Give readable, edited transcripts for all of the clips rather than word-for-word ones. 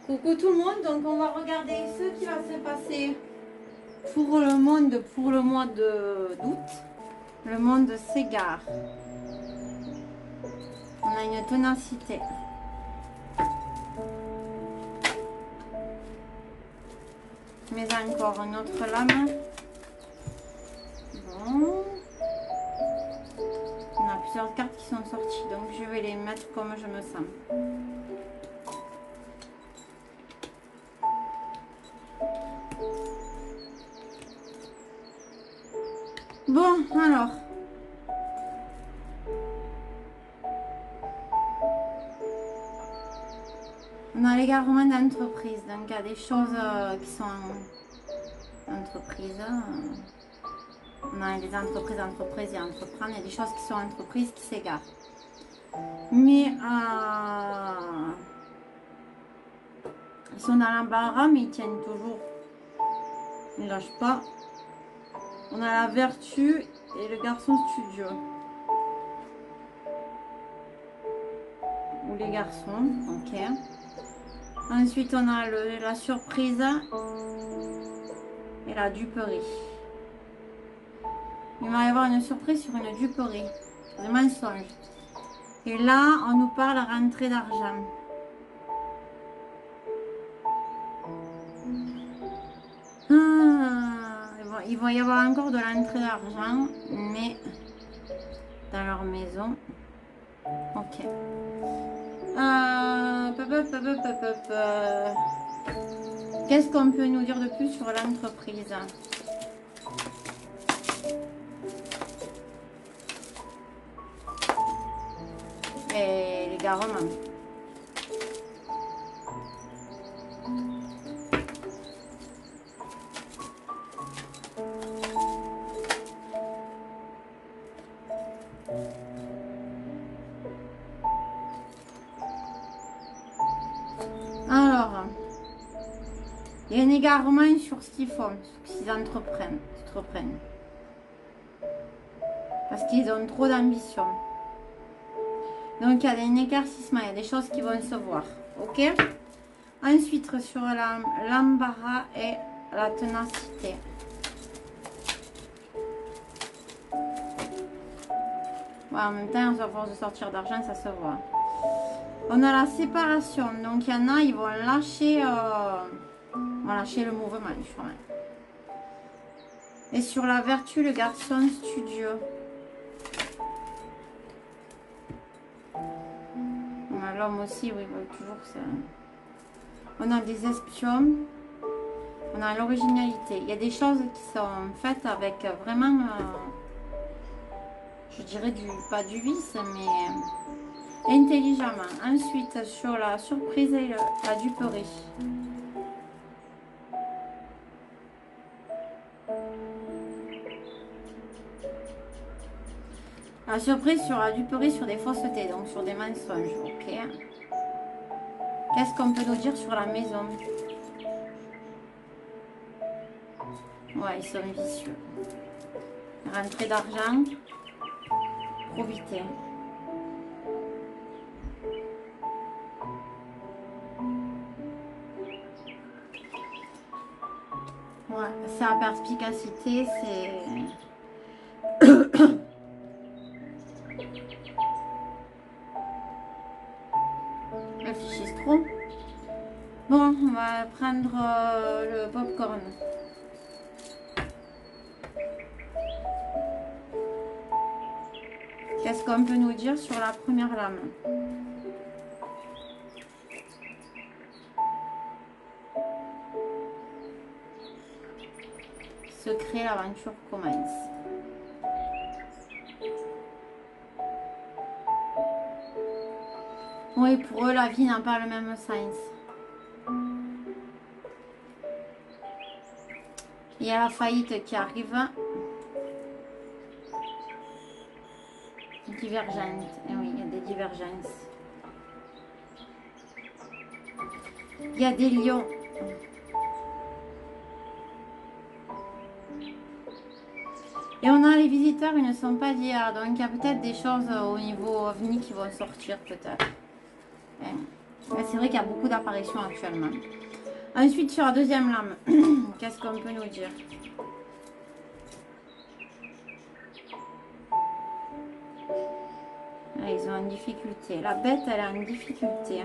Coucou tout le monde, donc on va regarder ce qui va se passer pour le monde pour le mois d'août. Le monde s'égare. On a une ténacité. Mais encore une autre lame. Bon. On a plusieurs cartes qui sont sorties, donc je vais les mettre comme je me sens. Bon, alors. On a l'égarement d'entreprise, donc il y a des choses qui sont entreprises. On a des entreprises et entreprendre, il y a des choses qui sont entreprises qui s'égarent. Mais ils sont dans l'embarras, mais ils tiennent toujours. Ils ne lâchent pas. On a la vertu et le garçon studio. Ou les garçons, ok. Ensuite, on a la surprise et la duperie. Il va y avoir une surprise sur une duperie, des mensonges. Et là, on nous parle rentrée d'argent. Il va y avoir encore de l'entrée d'argent, mais dans leur maison. Ok. Qu'est-ce qu'on peut nous dire de plus sur l'entreprise? Et les gars romains. Alors, il y a un égarement sur ce qu'ils font, ce qu'ils entreprennent. Parce qu'ils ont trop d'ambition. Donc, il y a un éclaircissement, il y a des choses qui vont se voir. Ok? Ensuite, sur l'embarras et la ténacité. Ouais, en même temps, à force de sortir d'argent, ça se voit. On a la séparation. Donc, il y en a, ils vont lâcher le mouvement, je crois. Et sur la vertu, le garçon studio. On a l'homme aussi, oui, toujours ça. On a des espions. On a l'originalité. Il y a des choses qui sont faites avec vraiment, je dirais, pas du vice, mais intelligemment. Ensuite, sur la surprise et la duperie. La surprise sur la duperie, sur des faussetés, donc sur des mensonges. Ok. Qu'est-ce qu'on peut nous dire sur la maison? Ouais, ils sont vicieux. Rentrée d'argent. Probité. Ouais, sa perspicacité, c'est... Réfléchissent trop. Bon, on va prendre le popcorn. Qu'est-ce qu'on peut nous dire sur la première lame? Secret, l'aventure commence. Oui, pour eux, la vie n'a pas le même sens. Il y a la faillite qui arrive. Divergente. Et oui, il y a des divergences. Il y a des lions. Et on a les visiteurs, ils ne sont pas d'hier. Donc il y a peut-être des choses au niveau ovni qui vont sortir peut-être. c'est vrai qu'il y a beaucoup d'apparitions actuellement. Ensuite, sur la deuxième lame, qu'est-ce qu'on peut nous dire? Ah, ils ont une difficulté. La bête, elle a une difficulté.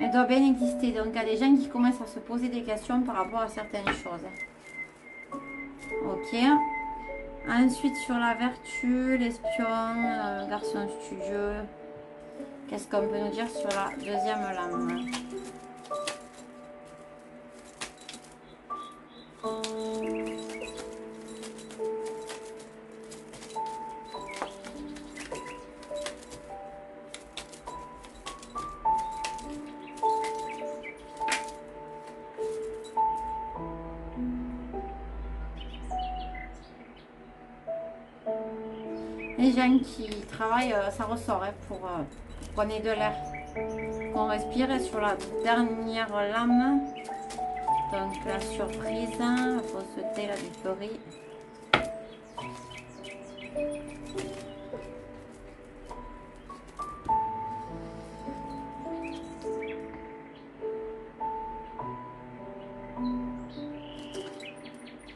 Elle doit bien exister. Donc, il y a des gens qui commencent à se poser des questions par rapport à certaines choses. Ok. Ensuite, sur la vertu, l'espion, garçon studieux. Qu'est-ce qu'on peut nous dire sur la deuxième lame? Les gens qui travaillent, ça ressort hein, pour qu'on ait de l'air, qu'on respire. Et sur la dernière lame, donc la surprise, la fausseté, la victorie.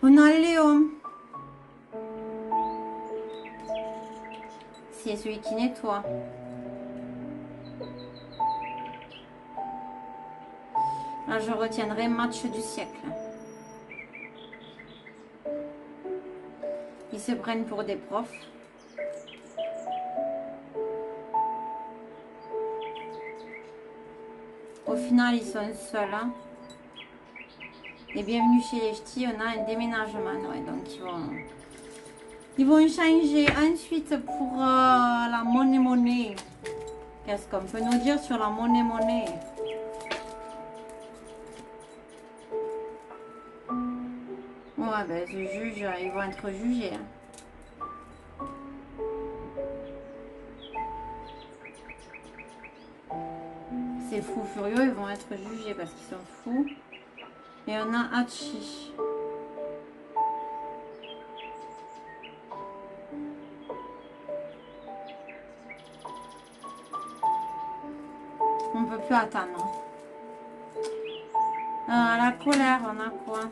On a Léon. C'est celui qui nettoie. Là, je retiendrai match du siècle. Ils se prennent pour des profs. Au final, ils sont seuls. Hein. Et bienvenue chez les ch'tis, on a un déménagement. Ouais, donc, ils vont changer. Ensuite, pour la monnaie. Qu'est-ce qu'on peut nous dire sur la monnaie? Ouais, ben, ce juge, ils vont être jugés. Hein. Ces fous furieux, ils vont être jugés parce qu'ils sont fous. Et on a Hachi. On ne peut plus attendre. La colère, on a quoi?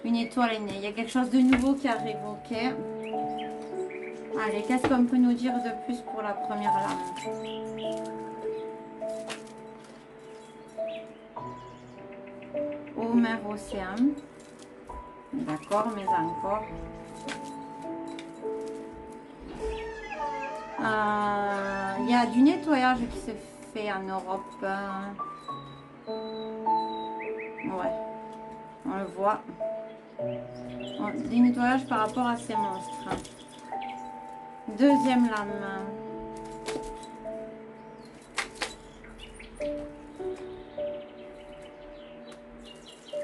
Une étoile est née. Il y a quelque chose de nouveau qui arrive, ok? Allez, qu'est-ce qu'on peut nous dire de plus pour la première lame? Eau, mer, océan. D'accord, mais encore. Il y a du nettoyage qui se fait en Europe. Ouais, on le voit. Du nettoyage par rapport à ces monstres. Deuxième lame.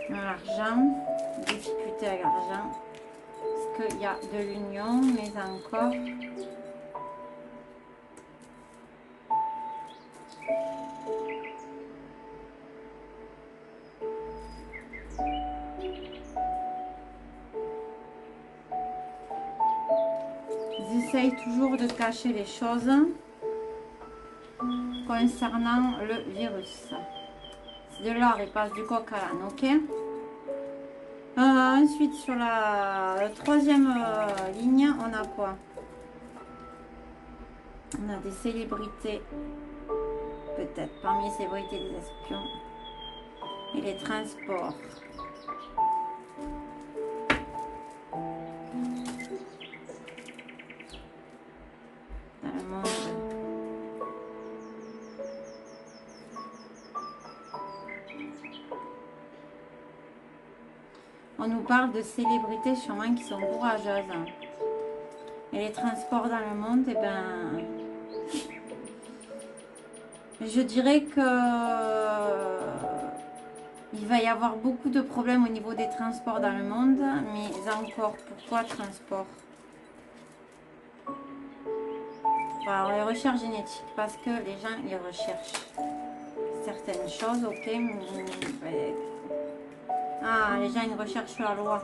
L'argent. Difficulté avec l'argent. Parce qu'il y a de l'union, mais encore. Ils essayent toujours de cacher les choses concernant le virus. C'est de l'or, il passe du coq à l'âne, ok? Ensuite, sur la troisième ligne, on a quoi? On a des célébrités, peut-être, parmi les célébrités des espions. Et les transports. Dans le monde. On nous parle de célébrités sûrement qui sont courageuses. Et les transports dans le monde, eh ben, je dirais que il va y avoir beaucoup de problèmes au niveau des transports dans le monde, mais encore, pourquoi transport? Alors, les recherches génétiques, parce que les gens, ils recherchent certaines choses, ok, mais Ah, les gens, ils recherchent la loi.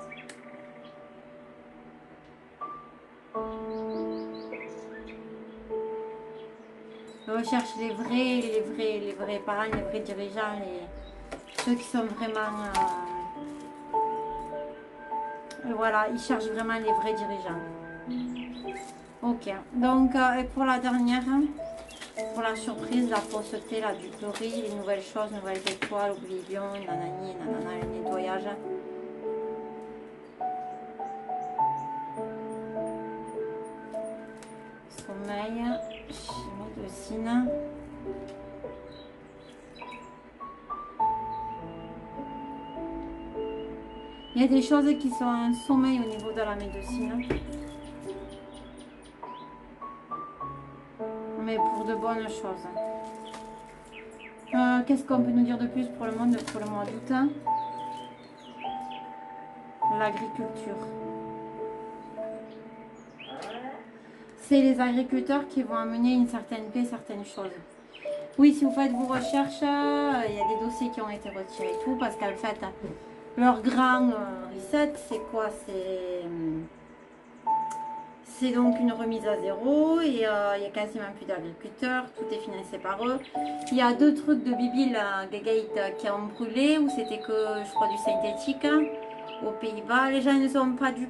Ils recherchent les vrais parents, les vrais dirigeants, ceux qui sont vraiment... voilà, ils cherchent vraiment les vrais dirigeants. Ok, donc, et pour la dernière, pour la surprise, la fausseté, la duperie, les nouvelles choses, nouvelles étoiles, oblivion, nanani, nanana, le nettoyage. Sommeil, médecine. Il y a des choses qui sont un sommeil au niveau de la médecine. Mais pour de bonnes choses. Qu'est-ce qu'on peut nous dire de plus pour le monde pour le mois d'août? L'agriculture. C'est les agriculteurs qui vont amener une certaine paix, certaines choses. Oui, si vous faites vos recherches, il y a des dossiers qui ont été retirés et tout, parce qu'en fait, leur grand reset, c'est quoi? C'est donc une remise à zéro et il n'y a quasiment plus d'agriculteurs, tout est financé par eux. Il y a 2 trucs de Bibil, des gates qui ont brûlé, où c'était que, je crois, du synthétique, aux Pays-Bas. Les gens ne sont pas dupes,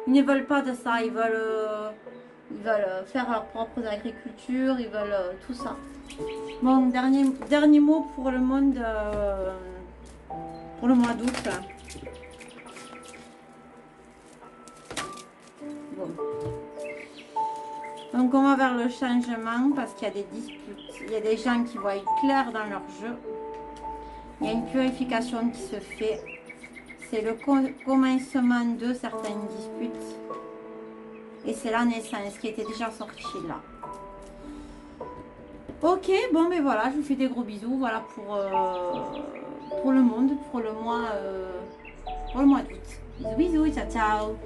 ils ne veulent pas de ça, ils veulent faire leurs propres agricultures, ils veulent tout ça. Bon, dernier mot pour le monde, pour le mois d'août. Bon. Donc on va vers le changement parce qu'il y a des disputes. Il y a des gens qui voient clair dans leur jeu. Il y a une purification qui se fait. C'est le commencement de certaines disputes. Et c'est la naissance qui était déjà sortie là. Ok, bon ben voilà, je vous fais des gros bisous. Voilà pour le monde, pour le mois d'août. Bisous, bisous, ciao, ciao.